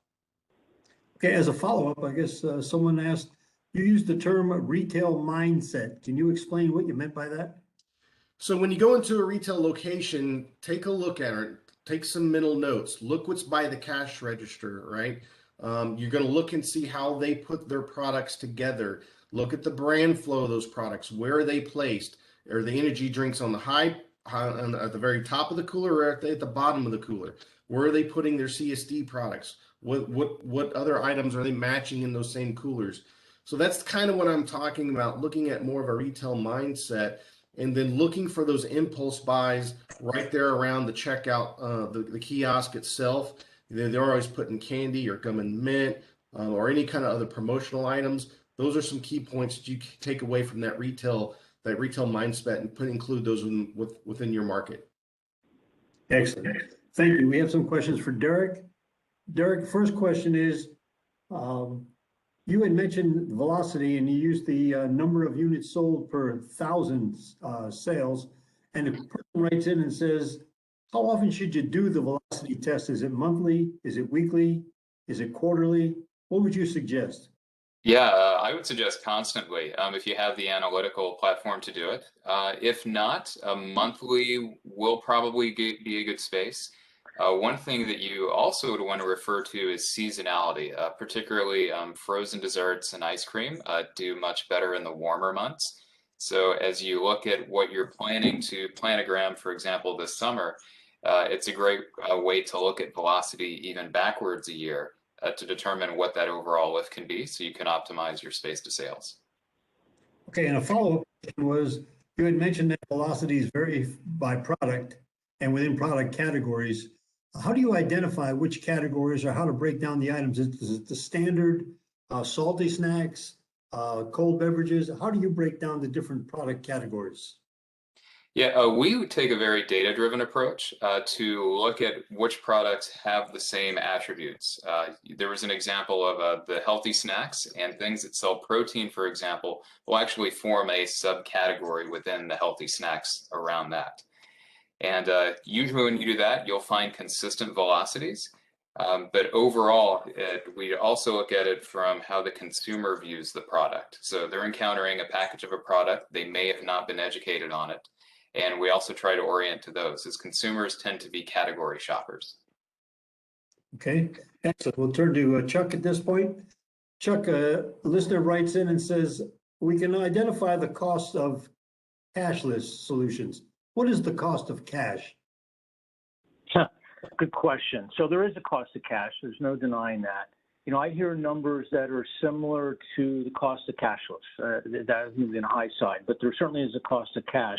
Okay, as a follow-up, I guess someone asked, you used the term retail mindset. Can you explain what you meant by that? So when you go into a retail location, take a look at it, take some mental notes, look what's by the cash register, right? You're going to look and see how they put their products together. Look at the brand flow of those products. Where are they placed? Are the energy drinks on the at the very top of the cooler, or are they at the bottom of the cooler? Where are they putting their CSD products? What other items are they matching in those same coolers? So that's kind of what I'm talking about, looking at more of a retail mindset, and then looking for those impulse buys right there around the checkout, the kiosk itself. They're always putting candy or gum and mint or any kind of other promotional items. Those are some key points that you can take away from that retail mindset and include those within your market. Excellent. Thank you. We have some questions for Derek. Derek, first question is, you had mentioned velocity and you used the number of units sold per 1,000 sales. And the person writes in and says, how often should you do the velocity test? Is it monthly? Is it weekly? Is it quarterly? What would you suggest? Yeah, I would suggest constantly if you have the analytical platform to do it. If not, monthly will probably be a good space. One thing that you also would want to refer to is seasonality, particularly frozen desserts and ice cream do much better in the warmer months. So as you look at what you're planning to planogram, for example, this summer, it's a great way to look at velocity even backwards a year to determine what that overall lift can be so you can optimize your space to sales. Okay, and a follow-up question was, you had mentioned that velocities vary by product and within product categories. How do you identify which categories or how to break down the items? Is it the standard salty snacks, cold beverages? How do you break down the different product categories? Yeah, we would take a very data-driven approach to look at which products have the same attributes. There was an example of the healthy snacks, and things that sell protein, for example, will actually form a subcategory within the healthy snacks around that. And usually when you do that, you'll find consistent velocities. But overall, we also look at it from how the consumer views the product. So they're encountering a package of a product, they may have not been educated on it. And we also try to orient to those, as consumers tend to be category shoppers. Okay, excellent. We'll turn to Chuck at this point. Chuck, a listener writes in and says, we can identify the cost of cashless solutions. What is the cost of cash? Good question. So there is a cost of cash. There's no denying that. You know, I hear numbers that are similar to the cost of cashless. That is maybe on the high side, but there certainly is a cost of cash.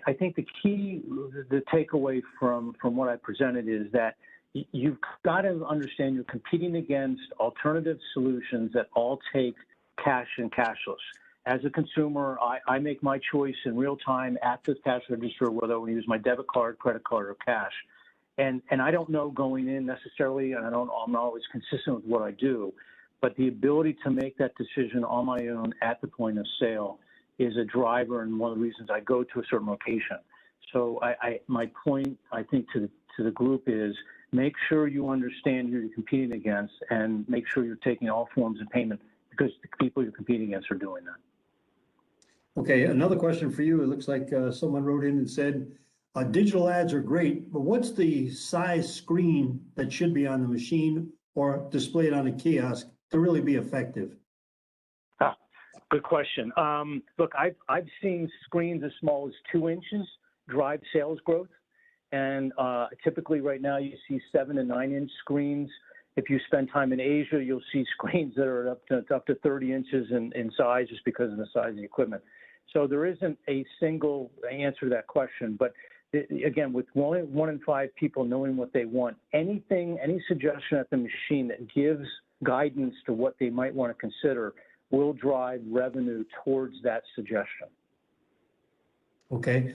I think the key, the takeaway from what I presented is that you've got to understand you're competing against alternative solutions that all take cash and cashless. As a consumer, I make my choice in real time at the cash register, whether I want to use my debit card, credit card, or cash. And I don't know going in necessarily, and I'm not always consistent with what I do, but the ability to make that decision on my own at the point of sale is a driver and one of the reasons I go to a certain location. So my point, I think, to the group is make sure you understand who you're competing against and make sure you're taking all forms of payment because the people you're competing against are doing that. Okay, another question for you. It looks like someone wrote in and said, digital ads are great, but what's the size screen that should be on the machine or displayed on a kiosk to really be effective? Good question. Look, I've seen screens as small as 2 inches drive sales growth. And typically right now you see 7 to 9 inch screens. If you spend time in Asia, you'll see screens that are up to 30 inches in size just because of the size of the equipment. So there isn't a single answer to that question. But again, with 1 in 5 people knowing what they want, any suggestion at the machine that gives guidance to what they might want to consider will drive revenue towards that suggestion. Okay,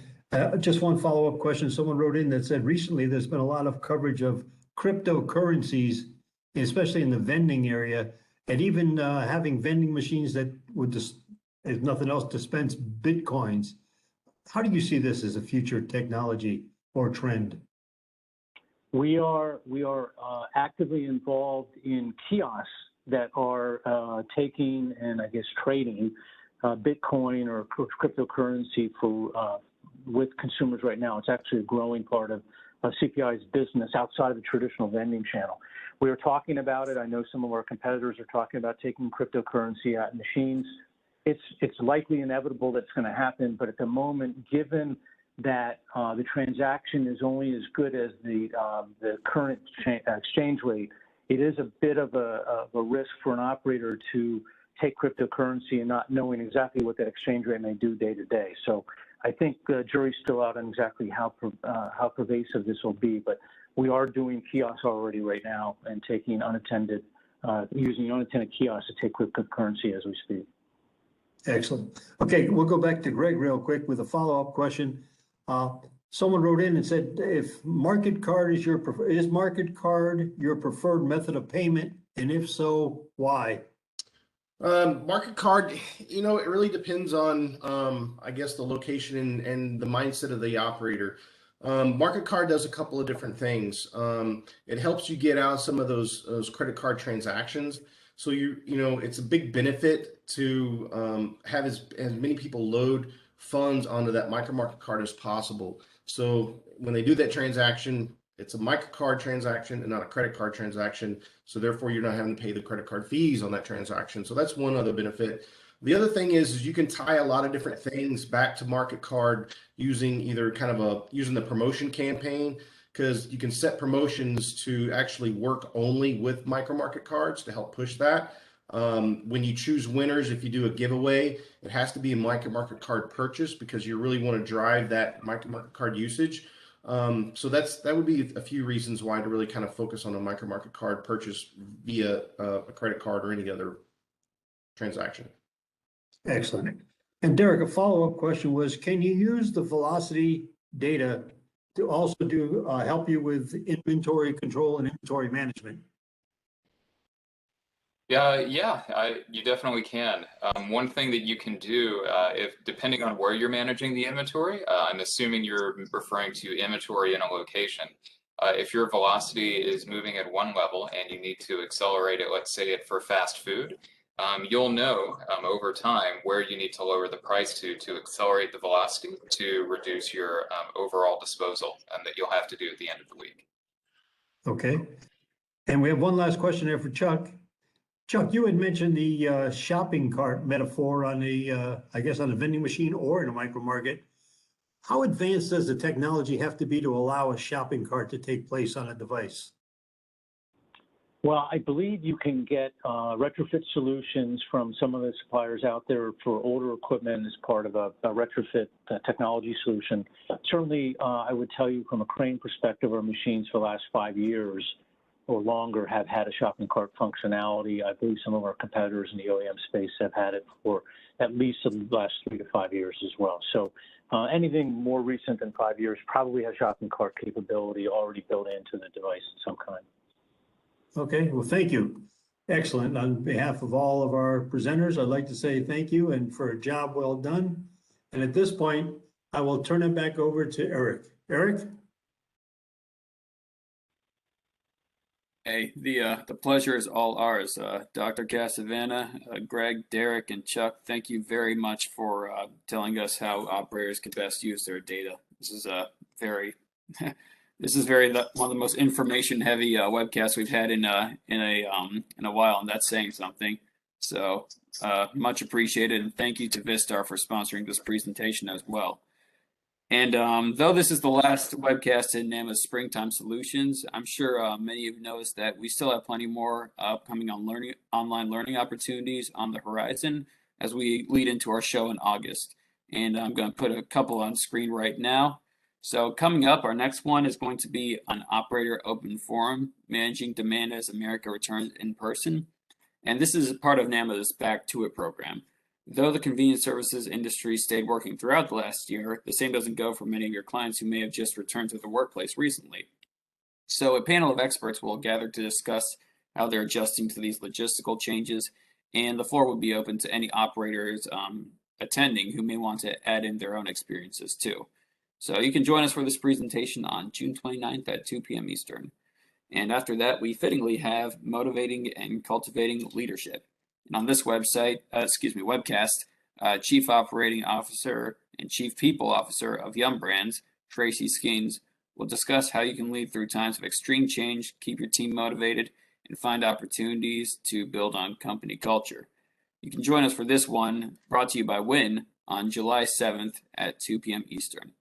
just one follow-up question. Someone wrote in that said recently there's been a lot of coverage of cryptocurrencies, especially in the vending area, and even having vending machines that would just, if nothing else, dispense Bitcoins. How do you see this as a future technology or trend? We are actively involved in kiosks that are taking and I guess trading Bitcoin or cryptocurrency for with consumers right now. It's actually a growing part of CPI's business outside of the traditional vending channel. We are talking about it. I know some of our competitors are talking about taking cryptocurrency at machines. It's likely inevitable that's going to happen, but at the moment, given that the transaction is only as good as the current exchange rate, it is a bit of a risk for an operator to take cryptocurrency and not knowing exactly what that exchange rate may do day to day. So I think the jury's still out on exactly how pervasive this will be, but we are doing kiosks already right now and taking using unattended kiosks to take cryptocurrency as we speak. Excellent. Okay, we'll go back to Greg real quick with a follow-up question. Someone wrote in and said, if market card is market card your preferred method of payment? And if so, why? Market card, you know, it really depends on, I guess, the location and the mindset of the operator. Market card does a couple of different things. It helps you get out some of those credit card transactions. So you know, it's a big benefit to have as many people load funds onto that micro-market card as possible. So when they do that transaction, it's a micro-card transaction and not a credit card transaction. So therefore, you're not having to pay the credit card fees on that transaction. So that's one other benefit. The other thing is you can tie a lot of different things back to market card using either using the promotion campaign, because you can set promotions to actually work only with micro market cards to help push that. When you choose winners, if you do a giveaway, it has to be a micro market card purchase because you really want to drive that micro market card usage. So that would be a few reasons why to really kind of focus on a micro market card purchase via a credit card or any other transaction. Excellent. And Derek, a follow-up question was, can you use the velocity data to also help you with inventory control and inventory management? You definitely can. One thing that you can do, if depending on where you're managing the inventory, I'm assuming you're referring to inventory in a location. If your velocity is moving at one level and you need to accelerate it, let's say it for fast food, you'll know over time where you need to lower the price to accelerate the velocity to reduce your overall disposal that you'll have to do at the end of the week. Okay. And we have one last question there for Chuck. Chuck, you had mentioned the shopping cart metaphor on I guess on a vending machine or in a micro market. How advanced does the technology have to be to allow a shopping cart to take place on a device? Well, I believe you can get retrofit solutions from some of the suppliers out there for older equipment as part of a retrofit technology solution. Certainly, I would tell you from a crane perspective, our machines for the last 5 years or longer have had a shopping cart functionality. I believe some of our competitors in the OEM space have had it for at least the last 3 to 5 years as well. So anything more recent than 5 years probably has shopping cart capability already built into the device of some kind. Okay, well, thank you. Excellent. On behalf of all of our presenters, I'd like to say thank you and for a job well done. And at this point, I will turn it back over to Eric. Eric? Hey, the pleasure is all ours. Dr. Kasavana, Greg, Derek, and Chuck, thank you very much for telling us how operators can best use their data. This is one of the most information-heavy webcasts we've had in a while, and that's saying something. So much appreciated, and thank you to Vistar for sponsoring this presentation as well. And though this is the last webcast in NAMA's Springtime Solutions, I'm sure many of you noticed that we still have plenty more upcoming online learning opportunities on the horizon as we lead into our show in August. And I'm going to put a couple on screen right now. So coming up, our next one is going to be an operator open forum, managing demand as America returns in person. And this is part of NAMA's Back to It program. Though the convenience services industry stayed working throughout the last year, the same doesn't go for many of your clients who may have just returned to the workplace recently. So a panel of experts will gather to discuss how they're adjusting to these logistical changes, and the floor will be open to any operators attending who may want to add in their own experiences too. So you can join us for this presentation on June 29th at 2 p.m. Eastern. And after that, we fittingly have Motivating and Cultivating Leadership. And on this webcast, Chief Operating Officer and Chief People Officer of Yum Brands, Tracy Skeens, will discuss how you can lead through times of extreme change, keep your team motivated, and find opportunities to build on company culture. You can join us for this one, brought to you by Win, on July 7th at 2 p.m. Eastern.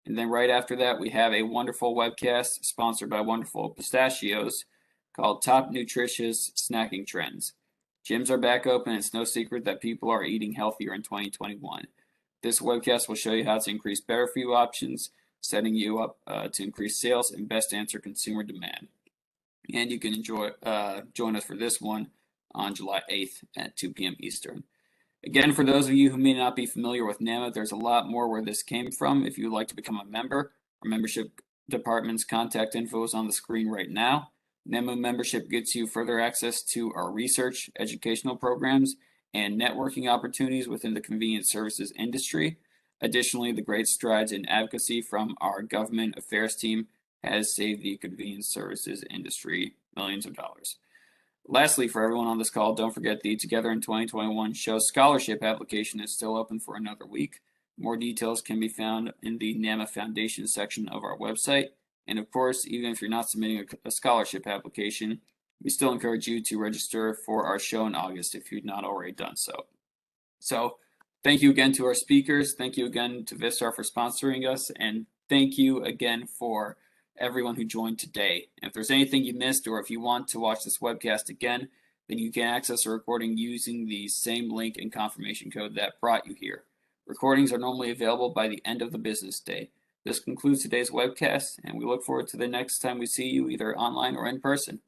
And then right after that, we have a wonderful webcast sponsored by Wonderful Pistachios called Top Nutritious Snacking Trends. Gyms are back open. It's no secret that people are eating healthier in 2021. This webcast will show you how to increase better for you options, setting you up to increase sales and best answer consumer demand. And you can join us for this one on July 8th at 2 p.m. Eastern. Again, for those of you who may not be familiar with NAMA, there's a lot more where this came from. If you would like to become a member, our membership department's contact info is on the screen right now. NAMA membership gets you further access to our research, educational programs, and networking opportunities within the convenience services industry. Additionally, the great strides in advocacy from our government affairs team has saved the convenience services industry millions of dollars. Lastly, for everyone on this call, don't forget the Together in 2021 show scholarship application is still open for another week. More details can be found in the NAMA Foundation section of our website. And of course, even if you're not submitting a scholarship application, we still encourage you to register for our show in August if you've not already done so. So thank you again to our speakers. Thank you again to Vistar for sponsoring us. And thank you again for everyone who joined today. And if there's anything you missed or if you want to watch this webcast again, then you can access a recording using the same link and confirmation code that brought you here. Recordings are normally available by the end of the business day. This concludes today's webcast, and we look forward to the next time we see you either online or in person.